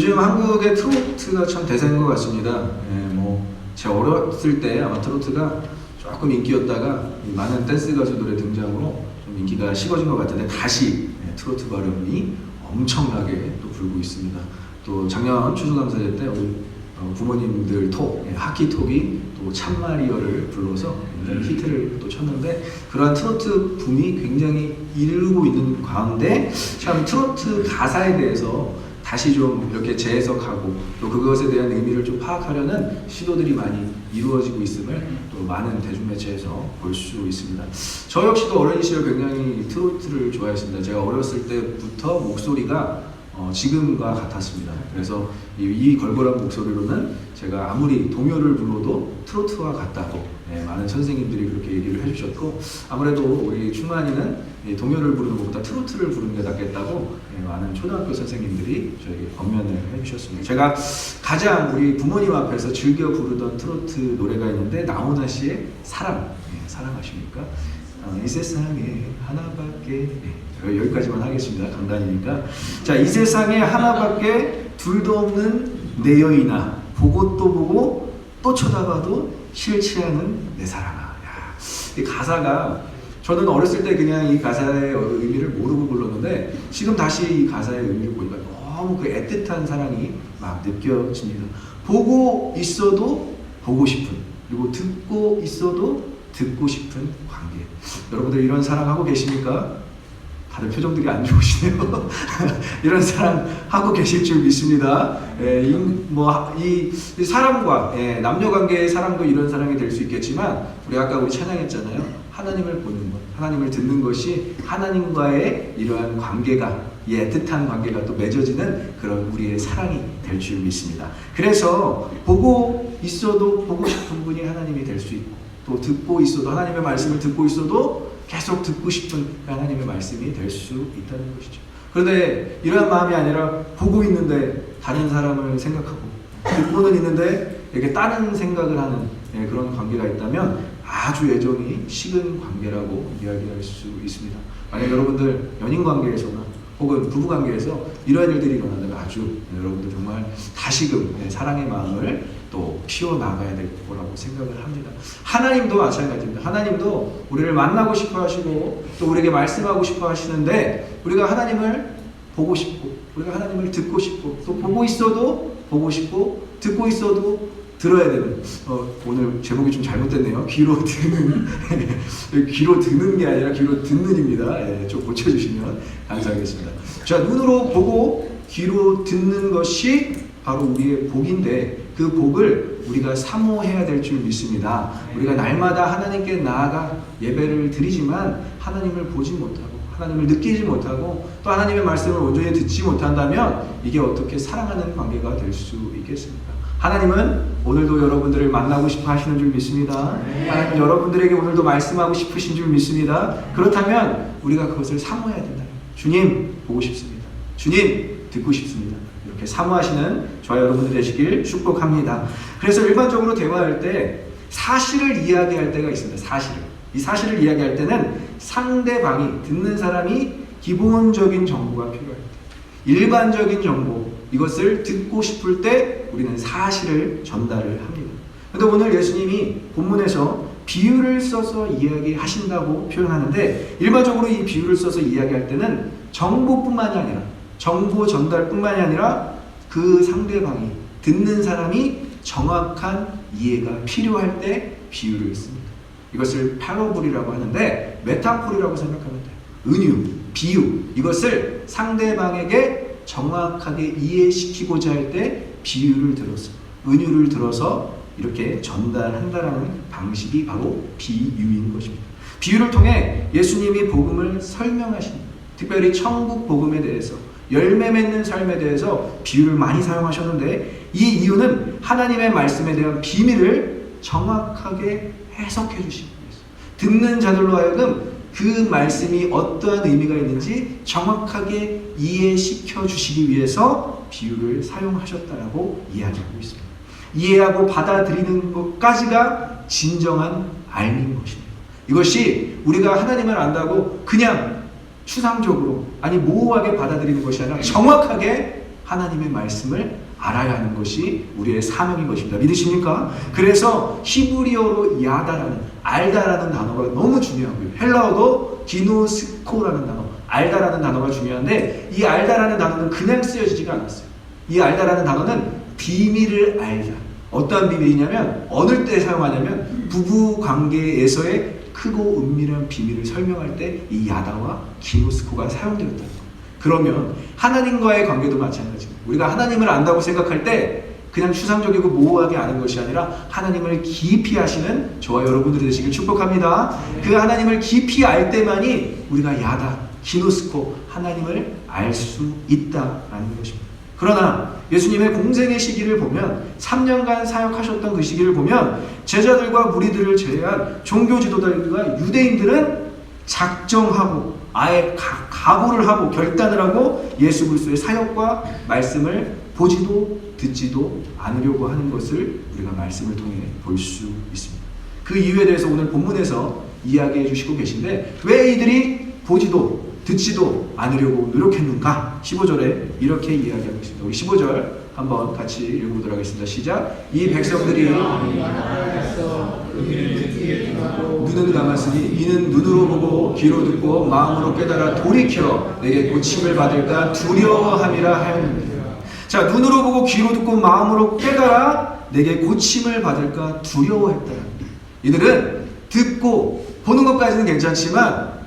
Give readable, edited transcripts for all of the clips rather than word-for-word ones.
요즘 한국의 트로트가 참 대세인 것 같습니다. 제 어렸을 때 아마 트로트가 조금 인기였다가 이 많은 댄스 가수들의 등장으로 좀 인기가 식어진 것 같은데 다시 트로트 발음이 엄청나게 또 불고 있습니다. 또 작년 추수감사제 때 우리 부모님들 톡, 하키톡이 또 참마리어를 불러서 굉장히 히트를 또 쳤는데, 그러한 트로트 붐이 굉장히 이르고 있는 가운데 참 트로트 가사에 대해서 다시 좀 이렇게 재해석하고 또 그것에 대한 의미를 좀 파악하려는 시도들이 많이 이루어지고 있음을 또 많은 대중매체에서 볼 수 있습니다. 저 역시도 어린 시절 굉장히 트로트를 좋아했습니다. 제가 어렸을 때부터 목소리가 지금과 같았습니다. 그래서 이 걸걸한 목소리로는 제가 아무리 동요를 불러도 트로트와 같다고 많은 선생님들이 그렇게 얘기를 해주셨고, 아무래도 우리 충만이는 동요를 부르는 것보다 트로트를 부르는 게 낫겠다고 많은 초등학교 선생님들이 저에게 권면을 해주셨습니다. 제가 가장 우리 부모님 앞에서 즐겨 부르던 트로트 노래가 있는데 나훈아 씨의 사랑, 사랑 아십니까? 이 세상에 하나밖에, 여기까지만 하겠습니다. 강단이니까. 자, 이 세상에 하나밖에 둘도 없는 내 여인아, 보고 또 보고 또 쳐다봐도 싫지 않은 내 사랑아. 야, 이 가사가, 저는 어렸을 때 그냥 이 가사의 의미를 모르고 불렀는데 지금 다시 이 가사의 의미를 보니까 너무 그 애틋한 사랑이 막 느껴집니다. 보고 있어도 보고 싶은, 그리고 듣고 있어도 듣고 싶은 관계. 여러분들 이런 사랑하고 계십니까? 다들 표정들이 안 좋으시네요. 이런 사랑 하고 계실 줄 믿습니다. 이 사람과 남녀 관계의 사랑도 이런 사랑이 될 수 있겠지만, 우리 아까 우리 찬양했잖아요. 하나님을 보는 것, 하나님을 듣는 것이 하나님과의 이러한 관계가, 이 애틋한 관계가 또 맺어지는 그런 우리의 사랑이 될 줄 믿습니다. 그래서 보고 있어도 보고 싶은 분이 하나님이 될 수 있고, 또 듣고 있어도, 하나님의 말씀을 듣고 있어도 계속 듣고 싶은 하나님의 말씀이 될 수 있다는 것이죠. 그런데 이러한 마음이 아니라 보고 있는데 다른 사람을 생각하고, 듣고는 있는데 이렇게 다른 생각을 하는 그런 관계가 있다면 아주 애정이 식은 관계라고 이야기할 수 있습니다. 만약 여러분들 연인 관계에서나 혹은 부부 관계에서 이러한 일들이 일어난다면 아주 여러분들 정말 다시금 사랑의 마음을 또 키워나가야 될 거라고 생각을 합니다. 하나님도 마찬가지입니다. 하나님도 우리를 만나고 싶어 하시고 또 우리에게 말씀하고 싶어 하시는데, 우리가 하나님을 보고 싶고, 우리가 하나님을 듣고 싶고, 또 보고 있어도 보고 싶고, 듣고 있어도 들어야 되는, 오늘 제목이 좀 잘못됐네요. 귀로 듣는 귀로 듣는 게 아니라 귀로 듣는입니다. 좀 고쳐주시면 감사하겠습니다. 자, 눈으로 보고 귀로 듣는 것이 바로 우리의 복인데, 그 복을 우리가 사모해야 될 줄 믿습니다. 우리가 날마다 하나님께 나아가 예배를 드리지만 하나님을 보지 못하고, 하나님을 느끼지 못하고, 또 하나님의 말씀을 온전히 듣지 못한다면 이게 어떻게 사랑하는 관계가 될 수 있겠습니까? 하나님은 오늘도 여러분들을 만나고 싶어 하시는 줄 믿습니다. 하나님은 여러분들에게 오늘도 말씀하고 싶으신 줄 믿습니다. 그렇다면 우리가 그것을 사모해야 된다. 주님 보고 싶습니다. 주님 듣고 싶습니다. 이렇게 사모하시는 저와 여러분들 되시길 축복합니다. 그래서 일반적으로 대화할 때 사실을 이야기할 때가 있습니다. 이 사실을 이야기할 때는 상대방이, 듣는 사람이 기본적인 정보가 필요할 때, 일반적인 정보, 이것을 듣고 싶을 때 우리는 사실을 전달을 합니다. 그런데 오늘 예수님이 본문에서 비유를 써서 이야기하신다고 표현하는데, 일반적으로 이 비유를 써서 이야기할 때는 정보뿐만이 아니라, 정보 전달뿐만이 아니라 그 상대방이, 듣는 사람이 정확한 이해가 필요할 때 비유를 씁니다. 이것을 패러블이라고 하는데 메타포리라고 생각하면 돼요. 은유, 비유, 이것을 상대방에게 정확하게 이해시키고자 할 때 비유를 들어서, 은유를 들어서 이렇게 전달한다라는 방식이 바로 비유인 것입니다. 비유를 통해 예수님이 복음을 설명하십니다. 특별히 천국 복음에 대해서, 열매 맺는 삶에 대해서 비유를 많이 사용하셨는데, 이 이유는 하나님의 말씀에 대한 비밀을 정확하게 해석해 주시기 위해서, 듣는 자들로 하여금 그 말씀이 어떠한 의미가 있는지 정확하게 이해시켜 주시기 위해서 비유를 사용하셨다라고 이야기하고 있습니다. 이해하고 받아들이는 것까지가 진정한 알민 것입니다. 이것이 우리가 하나님을 안다고 그냥 추상적으로, 아니 모호하게 받아들이는 것이 아니라 정확하게 하나님의 말씀을 알아야 하는 것이 우리의 사명인 것입니다. 믿으십니까? 그래서 히브리어로 야다라는, 알다라는 단어가 너무 중요하고요. 헬라어도 기노스코라는 단어, 알다라는 단어가 중요한데, 이 알다라는 단어는 그냥 쓰여지지가 않았어요. 이 알다라는 단어는 비밀을 알다. 어떠한 비밀이냐면, 어느 때 사용하냐면 부부 관계에서의 크고 은밀한 비밀을 설명할 때 이 야다와 기노스코가 사용되었다는 거예요. 그러면 하나님과의 관계도 마찬가지입니다. 우리가 하나님을 안다고 생각할 때 그냥 추상적이고 모호하게 아는 것이 아니라 하나님을 깊이 아시는 저와 여러분들이 되시길 축복합니다. 그 하나님을 깊이 알 때만이 우리가 야다, 기노스코, 하나님을 알 수 있다라는 것입니다. 그러나 예수님의 공생의 시기를 보면, 3년간 사역하셨던 그 시기를 보면 제자들과 무리들을 제외한 종교 지도자들과 유대인들은 작정하고 아예 각오를 하고 결단을 하고 예수 그리스도의 사역과 말씀을 보지도 듣지도 않으려고 하는 것을 우리가 말씀을 통해 볼 수 있습니다. 그 이유에 대해서 오늘 본문에서 이야기해 주시고 계신데, 왜 이들이 보지도 듣지도 않으려고 노력했는가? 15절에 이렇게 이야기하고 있습니다. 우리 15절 한번 같이 읽어보도록 하겠습니다. 시작. 이 백성들이 눈은 감았으니 이는 눈으로 보고 귀로 듣고 마음으로 깨달아 돌이켜 내게 고침을 받을까 두려워함이라 하였느니라. 자, 눈으로 보고 귀로 듣고 마음으로 깨달아 내게 고침을 받을까 두려워했다. 이들은 듣고 보는 것까지는 괜찮지만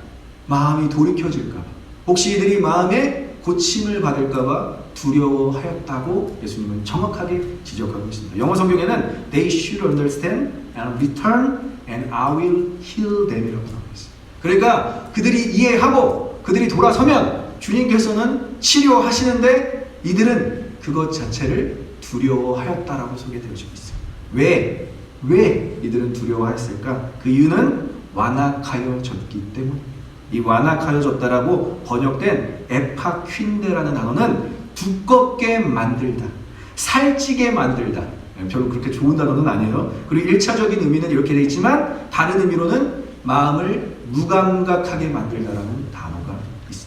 마음이 돌이켜질까 봐, 혹시 이들이 마음에 고침을 받을까 봐 두려워하였다고 예수님은 정확하게 지적하고 있습니다. 영어 성경에는 They should understand and return and I will heal them이라고 나와 있어요. 그러니까 그들이 이해하고 그들이 돌아서면 주님께서는 치료하시는데, 이들은 그것 자체를 두려워하였다라고 소개되어지고 있어요. 왜 이들은 두려워하였을까? 그 이유는 완악하여졌기 때문입니다. 이 완악하여졌다라고 번역된 에파퀸데라는 단어는 두껍게 만들다, 살찌게 만들다. 별로 그렇게 좋은 단어는 아니에요. 그리고 1차적인 의미는 이렇게 되어 있지만 다른 의미로는 마음을 무감각하게 만들다라는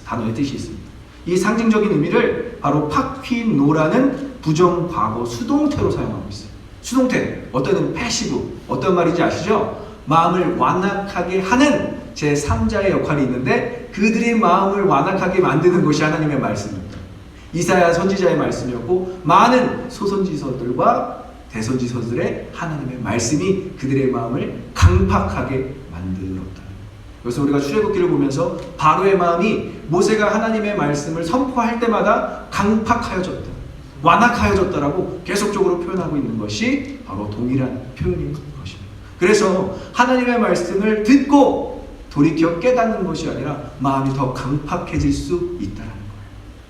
단어의 뜻이 있습니다. 이 상징적인 의미를 바로 파퀴노라는 부정과거 수동태로 사용하고 있어요. 수동태, 어떤 의미, 패시브, 어떤 말인지 아시죠? 마음을 완악하게 하는 제3자의 역할이 있는데, 그들의 마음을 완악하게 만드는 것이 하나님의 말씀입니다. 이사야 선지자의 말씀이었고, 많은 소선지서들과 대선지서들의 하나님의 말씀이 그들의 마음을 강팍하게 만들었다. 그래서 우리가 출애굽기를 보면서 바로의 마음이 모세가 하나님의 말씀을 선포할 때마다 강팍하여졌다, 완악하여졌다라고 계속적으로 표현하고 있는 것이 바로 동일한 표현인 것입니다. 그래서 하나님의 말씀을 듣고 돌이켜 깨닫는 것이 아니라 마음이 더 강팍해질 수 있다는 거예요.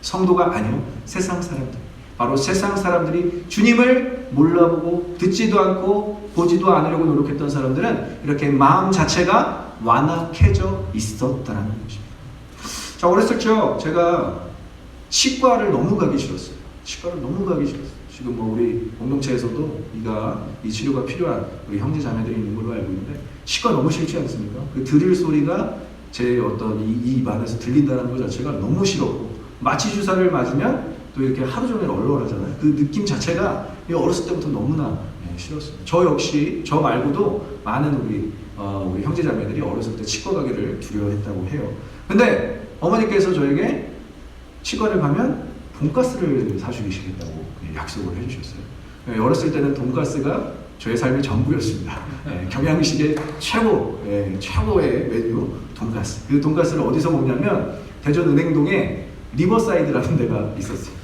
성도가 아니요, 세상 사람들, 바로 세상 사람들이 주님을 몰라보고 듣지도 않고 보지도 않으려고 노력했던 사람들은 이렇게 마음 자체가 완악해져 있었다는 것입니다. 자, 어렸을 적 제가 치과를 너무 가기 싫었어요. 지금 우리 공동체에서도 이 치료가 필요한 우리 형제 자매들이 있는 걸로 알고 있는데, 치과 너무 싫지 않습니까? 그 드릴 소리가 제 어떤 이 입 안에서 들린다는 것 자체가 너무 싫었고, 마취 주사를 맞으면 또 이렇게 하루 종일 얼얼하잖아요. 그 느낌 자체가 어렸을 때부터 너무나 싫었어요. 저 역시, 저 말고도 많은 우리 형제 자매들이 어렸을 때 치과 가기를 두려워했다고 해요. 근데 어머니께서 저에게 치과를 가면 돈가스를 사주시겠다고 약속을 해주셨어요. 어렸을 때는 돈가스가 저의 삶의 전부였습니다. 경양식의 최고의 메뉴 돈가스. 그 돈가스를 어디서 먹냐면 대전 은행동에 리버사이드라는 데가 있었어요.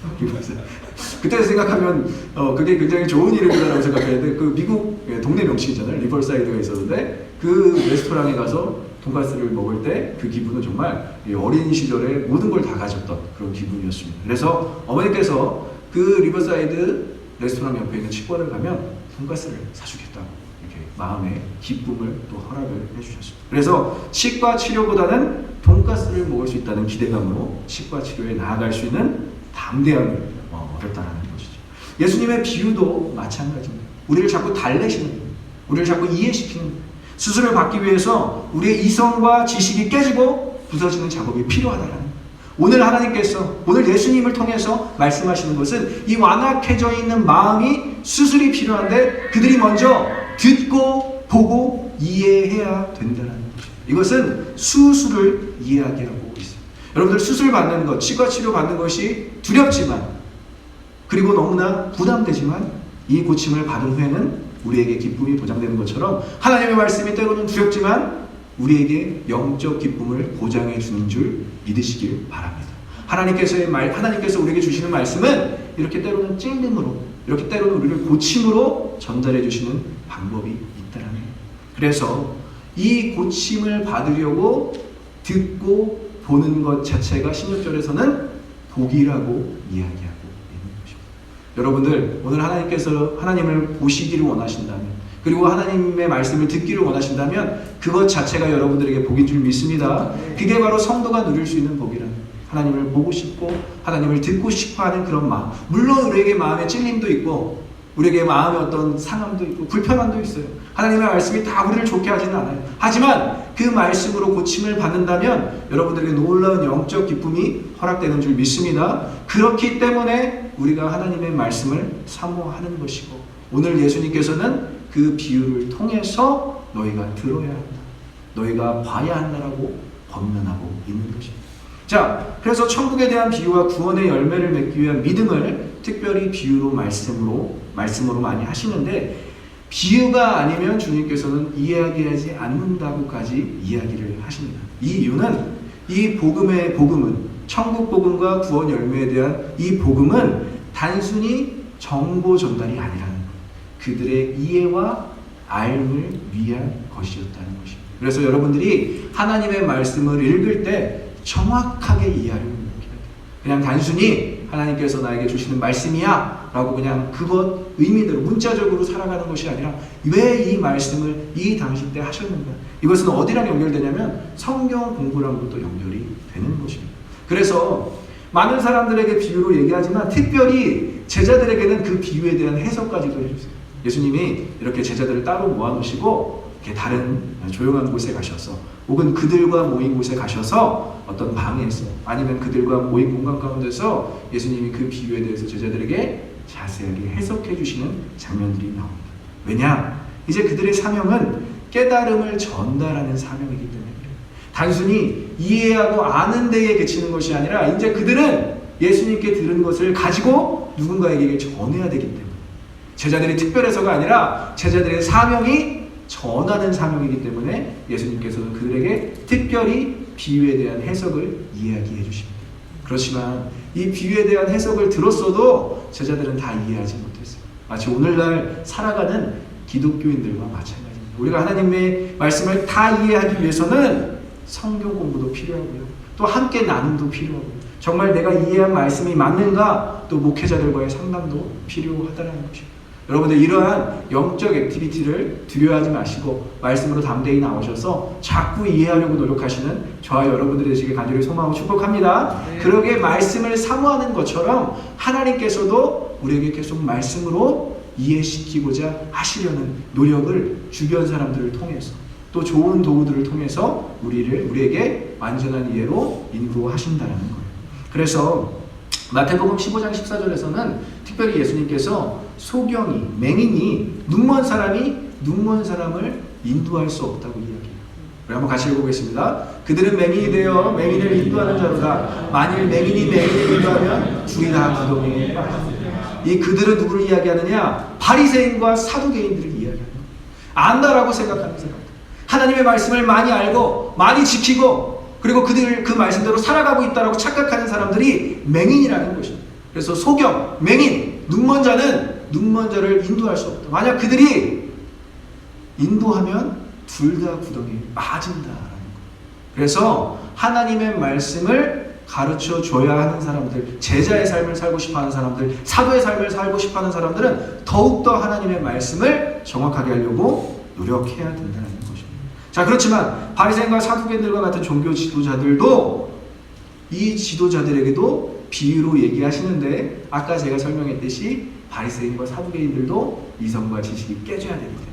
그때 생각하면 그게 굉장히 좋은 이름이라고 생각했는데, 그 미국 동네 명칭이잖아요. 리버사이드가 있었는데 그 레스토랑에 가서 돈가스를 먹을 때 그 기분은 정말 어린 시절에 모든 걸 다 가졌던 그런 기분이었습니다. 그래서 어머니께서 그 리버사이드 레스토랑 옆에 있는 치과를 가면 돈가스를 사주겠다고 이렇게 마음의 기쁨을 또 허락을 해주셨습니다. 그래서 치과 치료보다는 돈가스를 먹을 수 있다는 기대감으로 치과 치료에 나아갈 수 있는 담대함을 얻었다는 것이죠. 예수님의 비유도 마찬가지입니다. 우리를 자꾸 달래시는 거예요. 우리를 자꾸 이해시키는 거예요. 수술을 받기 위해서 우리의 이성과 지식이 깨지고 부서지는 작업이 필요하다는 거예요. 오늘 하나님께서, 오늘 예수님을 통해서 말씀하시는 것은 이 완악해져 있는 마음이 수술이 필요한데 그들이 먼저 듣고 보고 이해해야 된다는 거죠. 이것은 수술을 이야기하고 있어요. 여러분들 수술 받는 것, 치과 치료 받는 것이 두렵지만, 그리고 너무나 부담되지만 이 고침을 받은 후에는 우리에게 기쁨이 보장되는 것처럼 하나님의 말씀이 때로는 두렵지만 우리에게 영적 기쁨을 보장해 주는 줄 믿으시길 바랍니다. 하나님께서 우리에게 주시는 말씀은 이렇게 때로는 찔림으로, 이렇게 때로는 우리를 고침으로 전달해 주시는 방법이 있다는 거예요. 그래서 이 고침을 받으려고 듣고 보는 것 자체가 16절에서는 복이라고 이야기하고 있는 것입니다. 여러분들, 오늘 하나님께서 하나님을 보시기를 원하신다면, 그리고 하나님의 말씀을 듣기를 원하신다면 그것 자체가 여러분들에게 복인 줄 믿습니다. 그게 바로 성도가 누릴 수 있는 복이라는, 하나님을 보고 싶고 하나님을 듣고 싶어하는 그런 마음. 물론 우리에게 마음에 찔림도 있고 우리에게 마음에 어떤 상함도 있고 불편함도 있어요. 하나님의 말씀이 다 우리를 좋게 하지는 않아요. 하지만 그 말씀으로 고침을 받는다면 여러분들에게 놀라운 영적 기쁨이 허락되는 줄 믿습니다. 그렇기 때문에 우리가 하나님의 말씀을 사모하는 것이고, 오늘 예수님께서는 그 비유를 통해서 너희가 들어야 한다, 너희가 봐야 한다라고 권면하고 있는 것입니다. 자, 그래서 천국에 대한 비유와 구원의 열매를 맺기 위한 믿음을 특별히 비유로 말씀으로 많이 하시는데, 비유가 아니면 주님께서는 이야기하지 않는다고까지 이야기를 하십니다. 이 이유는 이 복음은, 천국 복음과 구원 열매에 대한 이 복음은 단순히 정보 전달이 아니라는 것, 그들의 이해와 알을 위한 것이었다는 것입니다. 그래서 여러분들이 하나님의 말씀을 읽을 때 정확하게 이해하려고 노력해야 돼요. 그냥 단순히 하나님께서 나에게 주시는 말씀이야 라고 그냥 그것 의미대로 문자적으로 살아가는 것이 아니라, 왜 이 말씀을 이 당시 때 하셨는가, 이것은 어디랑 연결되냐면 성경 공부랑도 또 연결이 되는 것입니다. 그래서 많은 사람들에게 비유로 얘기하지만 특별히 제자들에게는 그 비유에 대한 해석까지도 해주세요. 예수님이 이렇게 제자들을 따로 모아놓으시고 이렇게 다른 조용한 곳에 가셔서, 혹은 그들과 모인 곳에 가셔서 어떤 방에서, 아니면 그들과 모인 공간 가운데서 예수님이 그 비유에 대해서 제자들에게 자세하게 해석해 주시는 장면들이 나옵니다. 왜냐? 이제 그들의 사명은 깨달음을 전달하는 사명이기 때문에 그래요. 단순히 이해하고 아는 데에 그치는 것이 아니라 이제 그들은 예수님께 들은 것을 가지고 누군가에게 전해야 되기 때문에, 제자들이 특별해서가 아니라 제자들의 사명이 전하는 사명이기 때문에 예수님께서는 그들에게 특별히 비유에 대한 해석을 이야기해 주십니다. 그렇지만 이 비유에 대한 해석을 들었어도 제자들은 다 이해하지 못했어요. 마치 오늘날 살아가는 기독교인들과 마찬가지입니다. 우리가 하나님의 말씀을 다 이해하기 위해서는 성경 공부도 필요하고요, 또 함께 나눔도 필요하고요, 정말 내가 이해한 말씀이 맞는가, 또 목회자들과의 상담도 필요하다는 것입니다. 여러분들, 이러한 영적 액티비티를 두려워하지 마시고 말씀으로 담대히 나오셔서 자꾸 이해하려고 노력하시는 저와 여러분들이 되시길 간절히 소망하고 축복합니다. 네. 그러게 말씀을 사모하는 것처럼 하나님께서도 우리에게 계속 말씀으로 이해시키고자 하시려는 노력을 주변 사람들을 통해서, 또 좋은 도구들을 통해서 우리에게 완전한 이해로 인도하신다는 거예요. 그래서 마태복음 15장 14절에서는 특별히 예수님께서 소경이, 맹인이, 눈먼 사람이 눈먼 사람을 인도할 수 없다고 이야기해요. 우리 한번 같이 읽어보겠습니다. 그들은 맹인이 되어 맹인을 인도하는 자로다. 만일 맹인이 맹인을 인도하면 둘이 다 구덩이에 빠집니다. 이 그들은 누구를 이야기하느냐? 바리새인과 사두개인들을 이야기하는 거예요. 안다라고 생각하는 사람들, 하나님의 말씀을 많이 알고 많이 지키고 그리고 그들 그 말씀대로 살아가고 있다라고 착각하는 사람들이 맹인이라는 것입니다. 그래서 소경, 맹인, 눈먼 자는 눈먼 자를 인도할 수 없다. 만약 그들이 인도하면 둘 다 구덩이에 빠진다라는 거예요. 그래서 하나님의 말씀을 가르쳐 줘야 하는 사람들, 제자의 삶을 살고 싶어하는 사람들, 사도의 삶을 살고 싶어하는 사람들은 더욱더 하나님의 말씀을 정확하게 하려고 노력해야 된다는 것입니다. 자, 그렇지만 바리새인과 사두개인들과 같은 종교 지도자들도, 이 지도자들에게도 비유로 얘기하시는데, 아까 제가 설명했듯이 바리새인과 사두개인들도 이성과 지식이 깨져야 됩니다.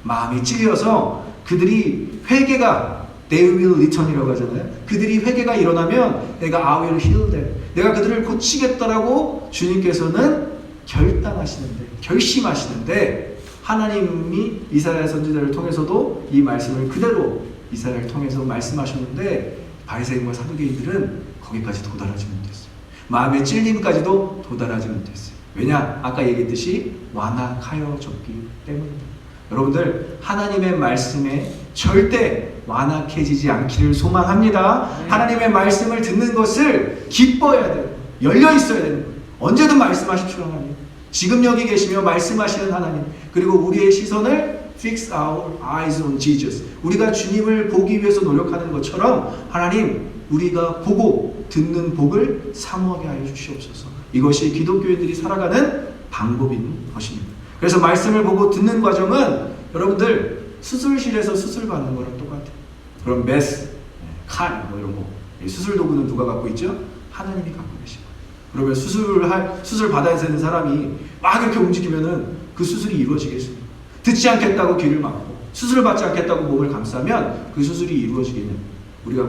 마음이 찔려서 그들이 회개가 They will return이라고 하잖아요. 그들이 회개가 일어나면 내가 I will heal them. 내가 그들을 고치겠다라고 주님께서는 결심하시는데 하나님이 이사야 선지자를 통해서도 이 말씀을 그대로 이사야를 통해서 말씀하셨는데 바리새인과 사두개인들은 거기까지 도달하지 못했어요. 마음의 찔림까지도 도달하지 못했어요. 왜냐? 아까 얘기했듯이 완악하여졌기 때문입니다. 여러분들 하나님의 말씀에 절대 완악해지지 않기를 소망합니다. 하나님의 말씀을 듣는 것을 기뻐해야 돼요. 열려 있어야 되는 거예요. 언제든 말씀하십시오 하나님. 지금 여기 계시며 말씀하시는 하나님. 그리고 우리의 시선을 fix our eyes on Jesus. 우리가 주님을 보기 위해서 노력하는 것처럼 하나님 우리가 보고 듣는 복을 사모하게 하여 주시옵소서. 이것이 기독교인들이 살아가는 방법인 것입니다. 그래서 말씀을 보고 듣는 과정은 여러분들 수술실에서 수술 받는 거랑 똑같아요. 그럼 메스, 칼 뭐 이런 거 수술 도구는 누가 갖고 있죠? 하나님이 갖고 계시고. 그러면 수술 받아야 되는 사람이 막 이렇게 움직이면은 그 수술이 이루어지겠습니까? 듣지 않겠다고 귀를 막고 수술을 받지 않겠다고 몸을 감싸면 그 수술이 이루어지겠냐? 우리가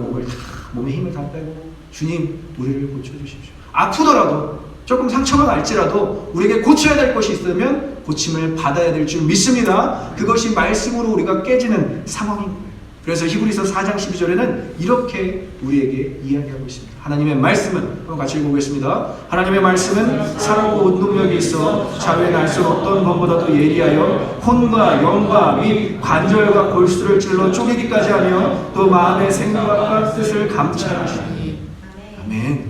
몸에 힘을 다 빼고 주님 우리를 고쳐주십시오. 아프더라도 조금 상처가 날지라도 우리에게 고쳐야 될 것이 있으면 고침을 받아야 될 줄 믿습니다. 그것이 말씀으로 우리가 깨지는 상황인 거예요. 그래서 히브리서 4장 12절에는 이렇게 우리에게 이야기하고 있습니다. 하나님의 말씀은 한번 같이 읽어보겠습니다. 하나님의 말씀은 살았고 운동력이 있어 자외 날선 어떤 검보다도 예리하여 혼과 영과 및 관절과 골수를 찔러 쪼개기까지 하며 또 마음의 생각과 뜻을 감찰하시니. 아멘.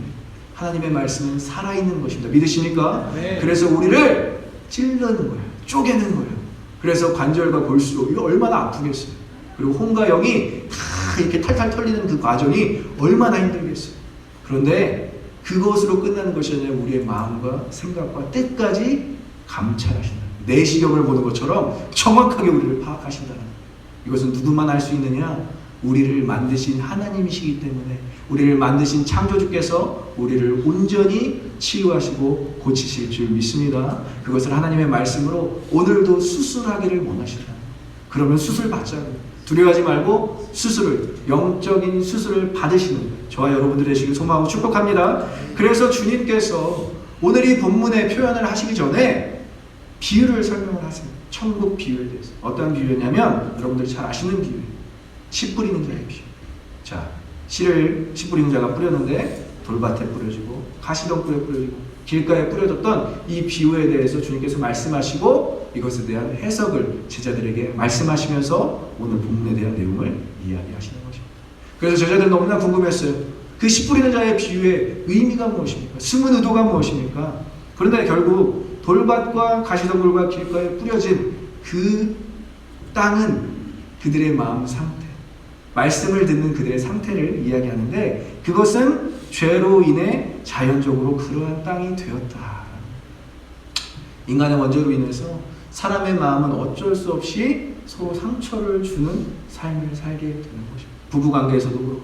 하나님의 말씀은 살아있는 것입니다. 믿으십니까? 그래서 우리를 찔르는 거예요. 쪼개는 거예요. 그래서 관절과 골수, 이거 얼마나 아프겠어요. 그리고 혼과 영이 다 이렇게 탈탈 털리는 그 과정이 얼마나 힘들겠어요. 그런데 그것으로 끝나는 것이 아니라 우리의 마음과 생각과 뜻까지 감찰하신다. 내시경을 보는 것처럼 정확하게 우리를 파악하신다는 거예요. 이것은 누구만 알 수 있느냐? 우리를 만드신 하나님이시기 때문에 우리를 만드신 창조주께서 우리를 온전히 치유하시고 고치실 줄 믿습니다. 그것을 하나님의 말씀으로 오늘도 수술하기를 원하신다. 그러면 수술 받자고요. 두려워하지 말고 영적인 수술을 받으시는 저와 여러분들 되시길 소망하고 축복합니다. 그래서 주님께서 오늘 이 본문의 표현을 하시기 전에 비유를 설명을 하세요. 천국 비유에 대해서. 어떤 비유였냐면 여러분들이 잘 아시는 비유예요. 씨 뿌리는 자의 비유. 자, 씨를 씨 뿌리는 자가 뿌렸는데 돌밭에 뿌려지고 가시덤불에 뿌려지고 길가에 뿌려졌던 이 비유에 대해서 주님께서 말씀하시고 이것에 대한 해석을 제자들에게 말씀하시면서 오늘 본문에 대한 내용을 이야기하시는 것입니다. 그래서 제자들은 너무나 궁금했어요. 그 씨 뿌리는 자의 비유의 의미가 무엇입니까? 숨은 의도가 무엇입니까? 그런데 결국 돌밭과 가시덤불과 길가에 뿌려진 그 땅은 그들의 마음 상태, 말씀을 듣는 그들의 상태를 이야기하는데 그것은 죄로 인해 자연적으로 그러한 땅이 되었다. 인간의 원죄로 인해서 사람의 마음은 어쩔 수 없이 서로 상처를 주는 삶을 살게 되는 것입니다. 부부관계에서도 그렇고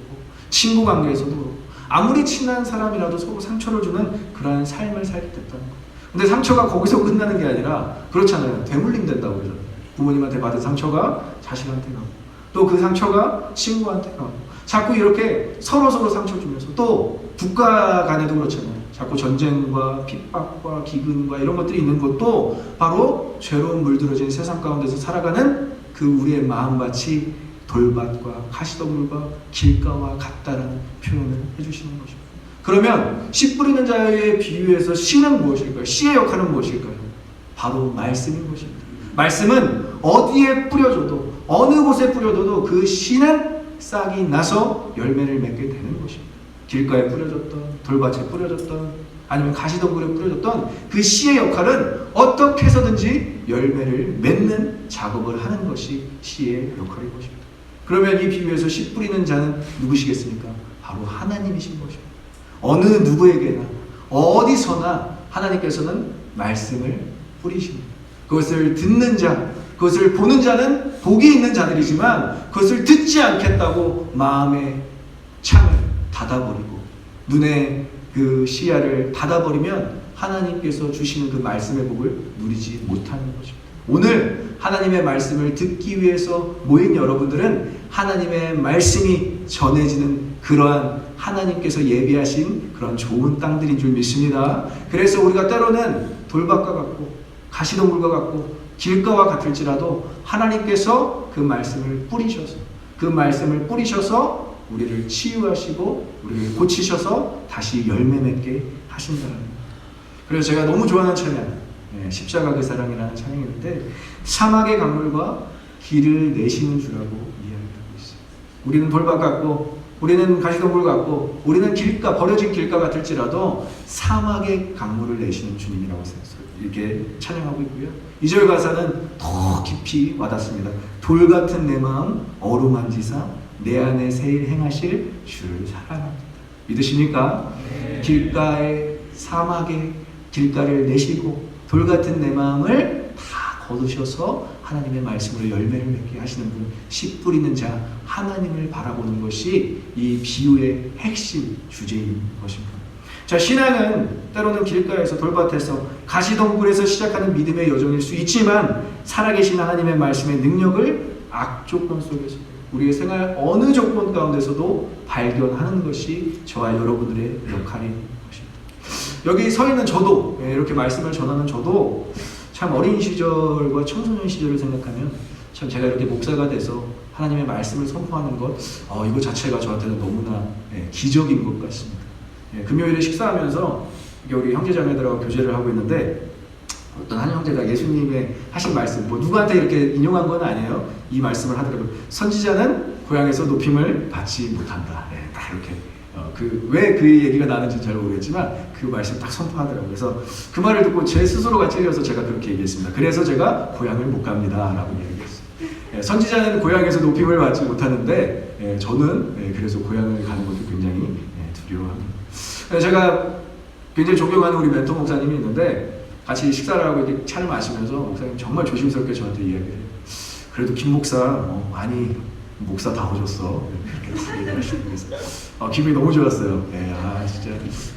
친구 관계에서도 그렇고 아무리 친한 사람이라도 서로 상처를 주는 그러한 삶을 살게 됐다는 거예요. 근데 상처가 거기서 끝나는 게 아니라 그렇잖아요. 되물림 된다고 그러잖아요. 부모님한테 받은 상처가 자식한테 가고 또 그 상처가 친구한테 가고 자꾸 이렇게 서로 상처 주면서 또 국가 간에도 그렇잖아요. 자꾸 전쟁과 핍박과 기근과 이런 것들이 있는 것도 바로 죄로운 물들어진 세상 가운데서 살아가는 그 우리의 마음같이 돌밭과 가시덤불과 길가와 같다라는 표현을 해주시는 것입니다. 그러면 씨 뿌리는 자의 비유에서 씨는 무엇일까요? 씨의 역할은 무엇일까요? 바로 말씀인 것입니다. 말씀은 어디에 뿌려줘도 어느 곳에 뿌려둬도 그 씨는 싹이 나서 열매를 맺게 되는 것입니다. 길가에 뿌려졌던 돌밭에 뿌려졌던 아니면 가시덤불에 뿌려졌던 그 씨의 역할은 어떻게 해서든지 열매를 맺는 작업을 하는 것이 씨의 역할인 것입니다. 그러면 이 비유에서 씨 뿌리는 자는 누구시겠습니까? 바로 하나님이신 것입니다. 어느 누구에게나 어디서나 하나님께서는 말씀을 뿌리십니다. 그것을 듣는 자, 그것을 보는 자는 복이 있는 자들이지만 그것을 듣지 않겠다고 마음의 창을 닫아버리고 눈의 그 시야를 닫아버리면 하나님께서 주시는 그 말씀의 복을 누리지 못하는 것입니다. 오늘 하나님의 말씀을 듣기 위해서 모인 여러분들은 하나님의 말씀이 전해지는 그러한 하나님께서 예비하신 그런 좋은 땅들인 줄 믿습니다. 그래서 우리가 때로는 돌밭과 같고 가시덤불과 같고 길가와 같을지라도 하나님께서 그 말씀을 뿌리셔서 우리를 치유하시고 우리를 고치셔서 다시 열매 맺게 하신다는 거예요. 그래서 제가 너무 좋아하는 찬양, 십자가 그 사랑이라는 찬양인데, 사막의 강물과 길을 내시는 주라고 이야기하고 있어요. 우리는 돌밭 같고 우리는 가시덤불 같고 우리는 길가, 버려진 길가 같을지라도 사막의 강물을 내시는 주님이라고 이렇게 찬양하고 있고요. 2절 가사는 더 깊이 와닿습니다. 돌 같은 내 마음 어루만지사 내 안에 새 일 행하실 주를 사랑합니다. 믿으십니까? 네. 길가에, 사막에 길가를 내시고 돌 같은 내 마음을 다 거두셔서 하나님의 말씀으로 열매를 맺게 하시는 분, 씨 뿌리는 자, 하나님을 바라보는 것이 이 비유의 핵심 주제인 것입니다. 자, 신앙은 때로는 길가에서, 돌밭에서, 가시덤불에서 시작하는 믿음의 여정일 수 있지만, 살아계신 하나님의 말씀의 능력을 악조건 속에서, 우리의 생활 어느 조건 가운데서도 발견하는 것이 저와 여러분들의 역할인 것입니다. 여기 서 있는 저도, 이렇게 말씀을 전하는 저도 참 어린 시절과 청소년 시절을 생각하면 참 제가 이렇게 목사가 돼서 하나님의 말씀을 선포하는 것, 이거 자체가 저한테는 너무나 기적인 것 같습니다. 금요일에 식사하면서 우리 형제자매들하고 교제를 하고 있는데, 어떤 한 형제가 예수님의 하신 말씀, 누구한테 이렇게 인용한 건 아니에요. 이 말씀을 하더라고요. 선지자는 고향에서 높임을 받지 못한다. 딱 이렇게. 왜 그 얘기가 나는지 잘 모르겠지만 그 말씀 딱 선포하더라고요. 그래서 그 말을 듣고 제 스스로가 찔려서 제가 그렇게 얘기했습니다. 그래서 제가 고향을 못 갑니다 라고 얘기했어요. 선지자는 고향에서 높임을 받지 못하는데, 저는 그래서 고향을 가는 것도 굉장히 두려워합니다. 제가 굉장히 존경하는 우리 멘토 목사님이 있는데, 같이 식사를 하고 이렇게 차를 마시면서 목사님 정말 조심스럽게 저한테 이야기를 해요. 그래도 김 목사 많이 목사 다 오셨어. 그렇게 얘기를 하시면서 기분이 너무 좋았어요. 진짜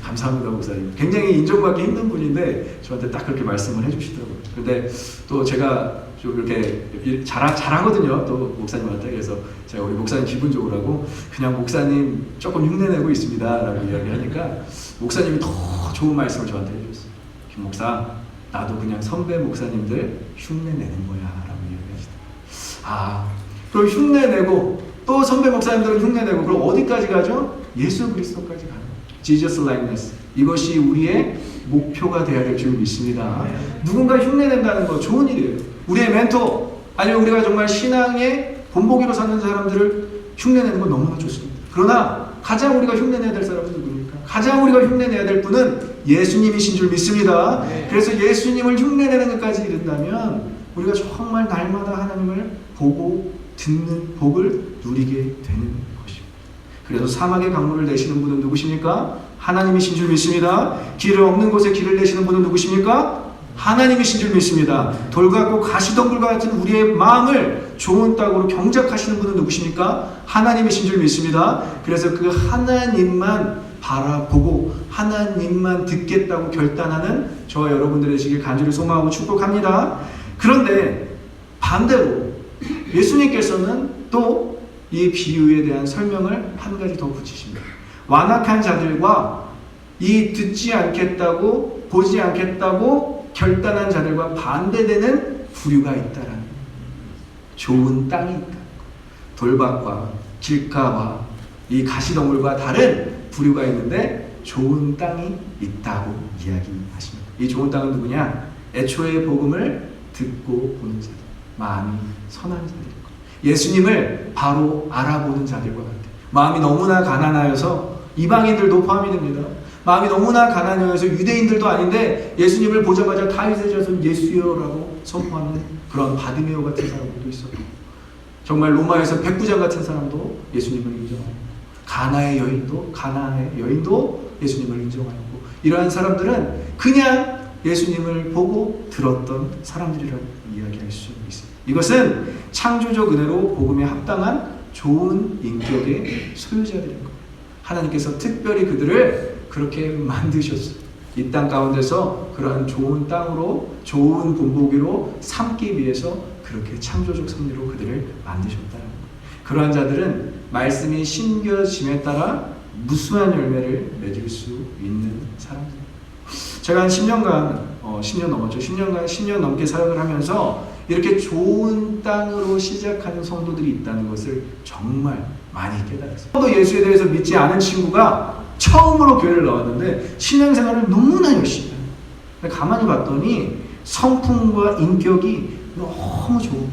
감사합니다 목사님. 굉장히 인정받기 힘든 분인데 저한테 딱 그렇게 말씀을 해주시더라고요. 근데 또 제가 좀 이렇게 잘하거든요. 또 목사님한테. 그래서 제가 우리 목사님 기분 좋으라고 그냥 목사님 조금 흉내내고 있습니다 라고 이야기하니까 목사님이 더 좋은 말씀을 저한테 해주셨어요. 김 목사, 나도 그냥 선배 목사님들 흉내내는 거야 라고 이야기하시더라고요. 그럼 흉내내고 또 선배 목사님들은 흉내내고 그럼 어디까지 가죠? 예수 그리스도까지 가는 거예요. Jesus likeness. 이것이 우리의 목표가 되어야 될 줄 믿습니다. 누군가 흉내낸다는 거 좋은 일이에요. 우리의 멘토, 아니면 우리가 정말 신앙의 본보기로 사는 사람들을 흉내내는 건 너무나 좋습니다. 그러나 가장 우리가 흉내내야 될 사람은 누구입니까? 가장 우리가 흉내내야 될 분은 예수님이신 줄 믿습니다. 그래서 예수님을 흉내내는 것까지 이른다면 우리가 정말 날마다 하나님을 보고 듣는 복을 누리게 되는 것입니다. 그래서 사막의 강물을 내시는 분은 누구십니까? 하나님이신 줄 믿습니다. 길을 없는 곳에 길을 내시는 분은 누구십니까? 하나님이신 줄 믿습니다. 돌 같고 가시덤불과 같은 우리의 마음을 좋은 땅으로 경작하시는 분은 누구십니까? 하나님이신 줄 믿습니다. 그래서 그 하나님만 바라보고 하나님만 듣겠다고 결단하는 저와 여러분들의 되시길 간절히 소망하고 축복합니다. 그런데 반대로 예수님께서는 또 이 비유에 대한 설명을 한 가지 더 붙이십니다. 완악한 자들과 이 듣지 않겠다고 보지 않겠다고 결단한 자들과 반대되는 부류가 있다라는, 좋은 땅이 있다. 돌밭과 길가와 이 가시덤불과 다른 부류가 있는데 좋은 땅이 있다고 이야기하십니다. 이 좋은 땅은 누구냐? 애초에 복음을 듣고 보는 자들, 마음이 선한 자들, 예수님을 바로 알아보는 자들과 같아요. 마음이 너무나 가난하여서 이방인들도 포함이 됩니다. 마음이 너무나 가난하여서 유대인들도 아닌데 예수님을 보자마자 다윗의 자손 예수여라고 선포하는 그런 바디메오 같은 사람들도 있었고, 정말 로마에서 백부장 같은 사람도 예수님을 인정하고, 가나의 여인도 예수님을 인정하고, 이러한 사람들은 그냥 예수님을 보고 들었던 사람들이라고 이야기할 수 있습니다. 이것은 창조적 은혜로 복음에 합당한 좋은 인격의 소유자들인 겁니다. 하나님께서 특별히 그들을 그렇게 만드셨어요. 이 땅 가운데서 그러한 좋은 땅으로 좋은 본보기로 삼기 위해서 그렇게 창조적 섭리로 그들을 만드셨다는 거예요. 그러한 자들은 말씀이 심겨짐에 따라 무수한 열매를 맺을 수 있는 사람들. 제가 한 10년간 10년 넘었죠. 10년 넘게 사역을 하면서 이렇게 좋은 땅으로 시작하는 성도들이 있다는 것을 정말 많이 깨달았어요. 또 예수에 대해서 믿지 않은 친구가 처음으로 교회를 나왔는데 신앙생활을 너무나 열심히 해요. 가만히 봤더니 성품과 인격이 너무 좋은,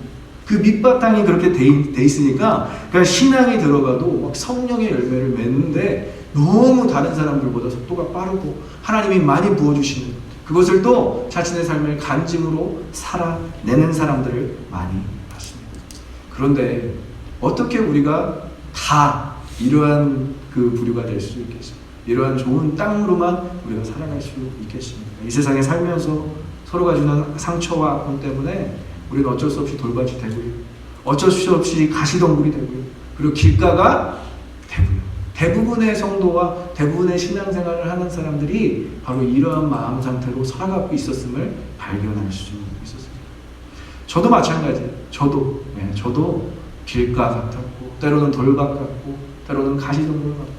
그 밑바탕이 그렇게 돼 있으니까 그러니까 신앙이 들어가도 막 성령의 열매를 맺는데 너무 다른 사람들보다 속도가 빠르고 하나님이 많이 부어주시는, 그것을 또 자신의 삶을 간증으로 살아내는 사람들을 많이 봤습니다. 그런데 어떻게 우리가 다 이러한 그 부류가 될 수 있겠습니까? 이러한 좋은 땅으로만 우리가 살아갈 수 있겠습니까? 이 세상에 살면서 서로가 주는 상처와 아픔 때문에 우리는 어쩔 수 없이 돌밭이 되고요, 어쩔 수 없이 가시덤불이 되고요, 그리고 길가가 되고요. 대부분의 성도와 대부분의 신앙생활을 하는 사람들이 바로 이러한 마음 상태로 살아가고 있었음을 발견할 수 있었습니다. 저도 마찬가지예요. 저도 길가 같았고, 때로는 돌밭 같고, 때로는 가시덤불 같고,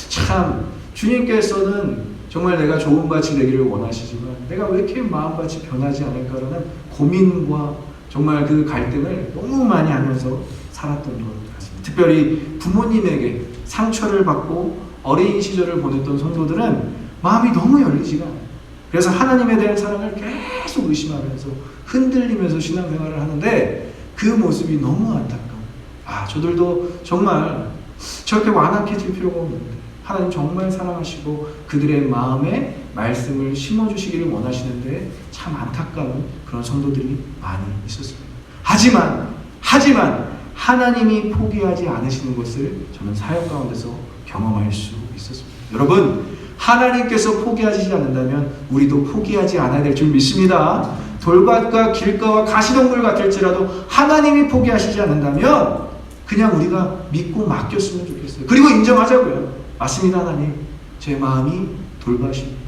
참 주님께서는 정말 내가 좋은 밭이 되기를 원하시지만 내가 왜 이렇게 마음밭이 변하지 않을까라는 고민과 정말 그 갈등을 너무 많이 하면서 살았던 것 같습니다. 특별히 부모님에게 상처를 받고 어린 시절을 보냈던 성도들은 마음이 너무 열리지가 않아요. 그래서 하나님에 대한 사랑을 계속 의심하면서 흔들리면서 신앙생활을 하는데 그 모습이 너무 안타까워요. 저들도 정말 저렇게 완악해질 필요가 없는데 하나님 정말 사랑하시고 그들의 마음에 말씀을 심어주시기를 원하시는데 참 안타까운 그런 성도들이 많이 있었습니다. 하지만 하나님이 포기하지 않으시는 것을 저는 사역 가운데서 경험할 수 있었습니다. 여러분, 하나님께서 포기하지 않는다면 우리도 포기하지 않아야 될 줄 믿습니다. 돌밭과 길가와 가시덤불 같을지라도 하나님이 포기하시지 않는다면 그냥 우리가 믿고 맡겼으면 좋겠어요. 그리고 인정하자고요. 맞습니다, 하나님. 제 마음이 돌밭입니다.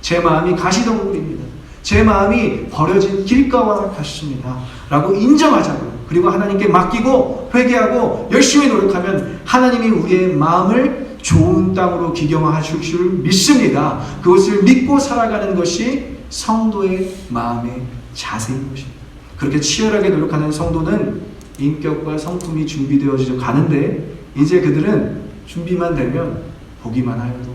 제 마음이 가시덤불입니다. 제 마음이 버려진 길가와 같습니다. 라고 인정하자고요. 그리고 하나님께 맡기고 회개하고 열심히 노력하면 하나님이 우리의 마음을 좋은 땅으로 기경하실 줄 믿습니다. 그것을 믿고 살아가는 것이 성도의 마음의 자세인 것입니다. 그렇게 치열하게 노력하는 성도는 인격과 성품이 준비되어져 가는데 이제 그들은 준비만 되면 보기만 하여도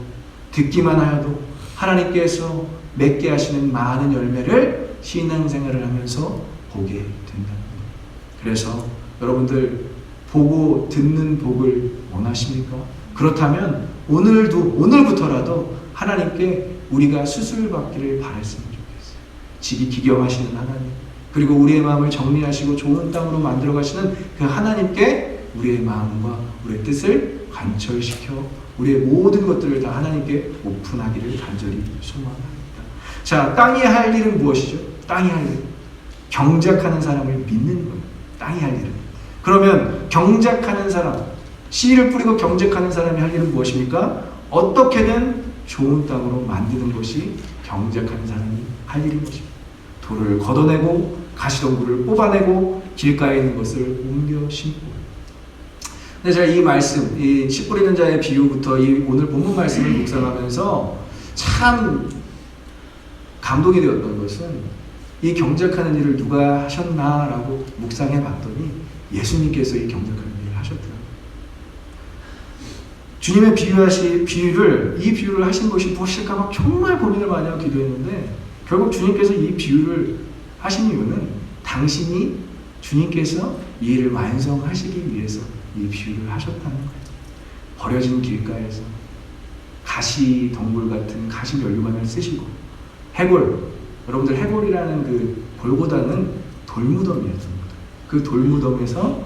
듣기만 하여도 하나님께서 맺게 하시는 많은 열매를 신앙생활을 하면서 보게 된다는 겁니다. 그래서 여러분들 보고 듣는 복을 원하십니까? 그렇다면 오늘부터라도 하나님께 우리가 수술받기를 바랬으면 좋겠어요. 지기 기경하시는 하나님, 그리고 우리의 마음을 정리하시고 좋은 땅으로 만들어 가시는 그 하나님께 우리의 마음과 우리의 뜻을 관철시켜 우리의 모든 것들을 다 하나님께 오픈하기를 간절히 소망합니다. 자, 땅이 할 일은 무엇이죠? 땅이 할 일, 경작하는 사람을 믿는 거예요. 땅이 할 일은. 그러면 경작하는 사람, 씨를 뿌리고 경작하는 사람이 할 일은 무엇입니까? 어떻게든 좋은 땅으로 만드는 것이 경작하는 사람이 할 일인 것입니다. 돌을 걷어내고 가시덤불을 뽑아내고 길가에 있는 것을 옮겨 심고. 근데 제가 이 말씀, 이 씨 뿌리는 자의 비유부터 이 오늘 본문 말씀을 묵상하면서 참 감동이 되었던 것은 이 경작하는 일을 누가 하셨나라고 묵상해 봤더니 예수님께서 이 경작하는 일을 하셨더라고요. 주님의 이 비유를 하신 것이 무엇일까 막 정말 고민을 많이 하고 기도했는데 결국 주님께서 이 비유를 하신 이유는 당신이 주님께서 이 일을 완성하시기 위해서 이 비유를 하셨다는 거예요. 버려진 길가에서 가시덩굴 같은 가시 면류관을 쓰시고 여러분들 해골이라는 그 골고다는 돌무덤이었습니다. 그 돌무덤에서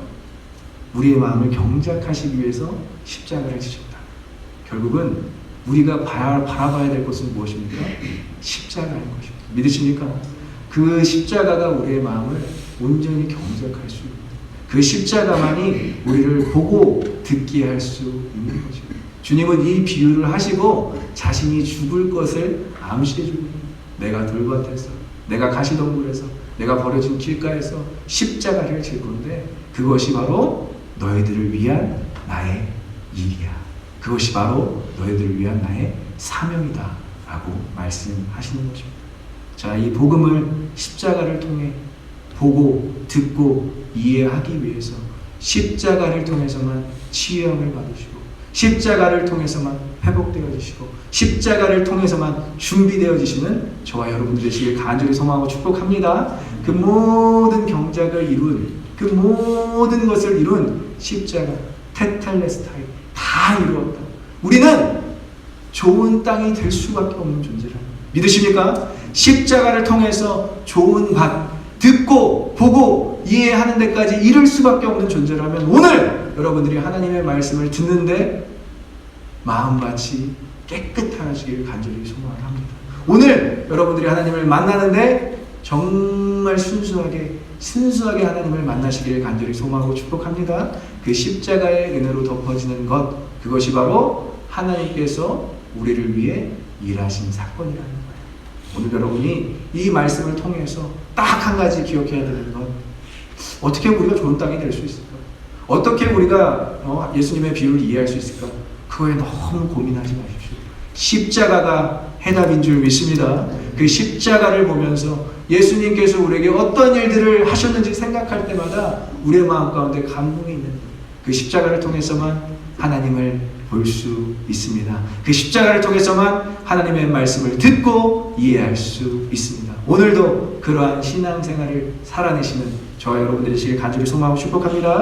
우리의 마음을 경작하시기 위해서 십자가를 지셨다. 결국은 우리가 바라봐야 될 것은 무엇입니까? 십자가인 것입니다. 믿으십니까? 그 십자가가 우리의 마음을 온전히 경작할 수 있는, 그 십자가만이 우리를 보고 듣게 할 수 있는 것입니다. 주님은 이 비유를 하시고 자신이 죽을 것을 암시해 줍니다. 내가 돌밭에서, 내가 가시덤불에서, 내가 버려진 길가에서 십자가를 질 건데 그것이 바로 너희들을 위한 나의 일이야. 그것이 바로 너희들을 위한 나의 사명이다 라고 말씀하시는 것입니다. 자, 이 복음을 십자가를 통해 보고 듣고 이해하기 위해서 십자가를 통해서만 치유함을 받으시고 십자가를 통해서만 회복되어지시고 십자가를 통해서만 준비되어지시는 저와 여러분들 되시길 간절히 소망하고 축복합니다. 그 모든 경작을 이룬, 그 모든 것을 이룬 십자가 테텔레스타이 다 이루었다. 우리는 좋은 땅이 될 수밖에 없는 존재라. 믿으십니까? 십자가를 통해서 좋은 밭, 듣고 보고 이해하는 데까지 이룰 수밖에 없는 존재라면 오늘 여러분들이 하나님의 말씀을 듣는데 마음밭이 깨끗하시길 간절히 소망을 합니다. 오늘 여러분들이 하나님을 만나는데 정말 순수하게 하나님을 만나시길 간절히 소망하고 축복합니다. 그 십자가의 은혜로 덮어지는 것, 그것이 바로 하나님께서 우리를 위해 일하신 사건이라는 거예요. 오늘 여러분이 이 말씀을 통해서 딱 한 가지 기억해야 되는 것, 어떻게 우리가 좋은 땅이 될 수 있을까? 어떻게 우리가 예수님의 비유를 이해할 수 있을까? 그거에 너무 고민하지 마십시오. 십자가가 해답인 줄 믿습니다. 그 십자가를 보면서 예수님께서 우리에게 어떤 일들을 하셨는지 생각할 때마다 우리의 마음 가운데 감동이 있는 그 십자가를 통해서만 하나님을 볼 수 있습니다. 그 십자가를 통해서만 하나님의 말씀을 듣고 이해할 수 있습니다. 오늘도 그러한 신앙생활을 살아내시는 저와 여러분들이 간절히 소망하고 축복합니다.